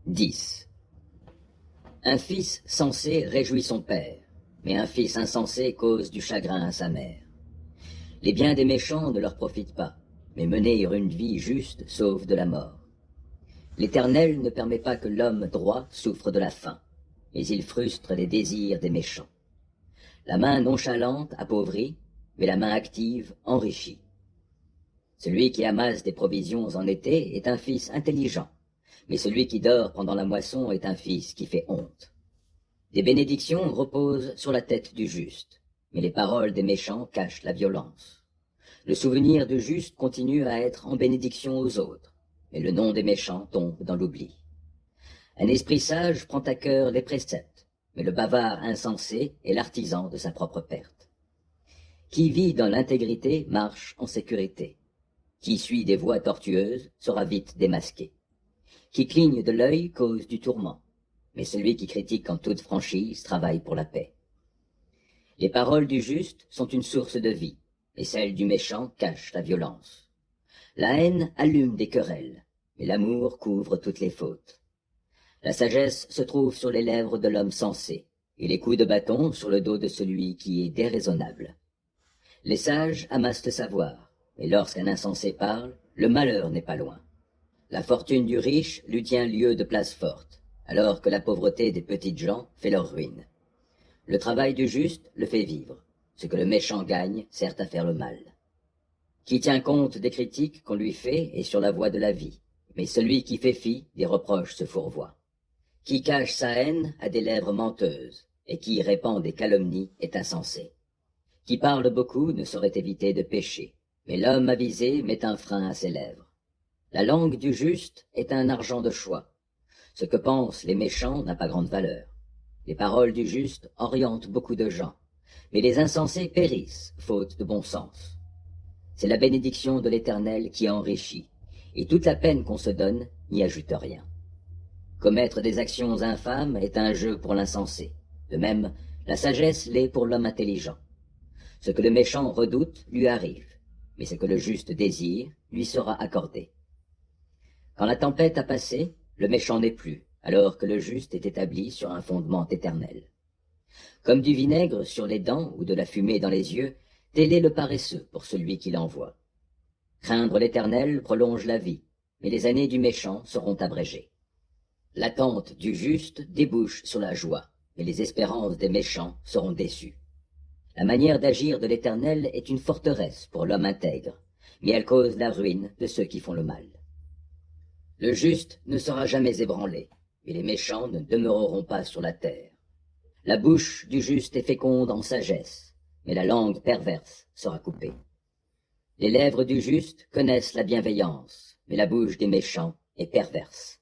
10. Un fils sensé réjouit son père, mais un fils insensé cause du chagrin à sa mère. Les biens des méchants ne leur profitent pas, mais mener une vie juste sauve de la mort. L'Éternel ne permet pas que l'homme droit souffre de la faim, mais il frustre les désirs des méchants. La main nonchalante appauvrit, mais la main active enrichit. Celui qui amasse des provisions en été est un fils intelligent, mais celui qui dort pendant la moisson est un fils qui fait honte. Des bénédictions reposent sur la tête du juste, mais les paroles des méchants cachent la violence. Le souvenir du juste continue à être en bénédiction aux autres, mais le nom des méchants tombe dans l'oubli. Un esprit sage prend à cœur les préceptes, mais le bavard insensé est l'artisan de sa propre perte. Qui vit dans l'intégrité marche en sécurité. Qui suit des voies tortueuses sera vite démasqué. Qui cligne de l'œil cause du tourment, mais celui qui critique en toute franchise travaille pour la paix. Les paroles du juste sont une source de vie, et celles du méchant cachent la violence. La haine allume des querelles, mais l'amour couvre toutes les fautes. La sagesse se trouve sur les lèvres de l'homme sensé, et les coups de bâton sur le dos de celui qui est déraisonnable. Les sages amassent le savoir, mais lorsqu'un insensé parle, le malheur n'est pas loin. La fortune du riche lui tient lieu de place forte, alors que la pauvreté des petites gens fait leur ruine. Le travail du juste le fait vivre. Ce que le méchant gagne sert à faire le mal. Qui tient compte des critiques qu'on lui fait est sur la voie de la vie, mais celui qui fait fi des reproches se fourvoie. Qui cache sa haine a des lèvres menteuses, et qui répand des calomnies est insensé. Qui parle beaucoup ne saurait éviter de pécher, mais l'homme avisé met un frein à ses lèvres. La langue du juste est un argent de choix. Ce que pensent les méchants n'a pas grande valeur. Les paroles du juste orientent beaucoup de gens, mais les insensés périssent, faute de bon sens. C'est la bénédiction de l'Éternel qui enrichit, et toute la peine qu'on se donne n'y ajoute rien. Commettre des actions infâmes est un jeu pour l'insensé. De même, la sagesse l'est pour l'homme intelligent. Ce que le méchant redoute lui arrive, mais ce que le juste désire lui sera accordé. Quand la tempête a passé, le méchant n'est plus, alors que le juste est établi sur un fondement éternel. Comme du vinaigre sur les dents ou de la fumée dans les yeux, tel est le paresseux pour celui qui l'envoie. Craindre l'Éternel prolonge la vie, mais les années du méchant seront abrégées. L'attente du juste débouche sur la joie, mais les espérances des méchants seront déçues. La manière d'agir de l'Éternel est une forteresse pour l'homme intègre, mais elle cause la ruine de ceux qui font le mal. Le juste ne sera jamais ébranlé, et les méchants ne demeureront pas sur la terre. La bouche du juste est féconde en sagesse, mais la langue perverse sera coupée. Les lèvres du juste connaissent la bienveillance, mais la bouche des méchants est perverse.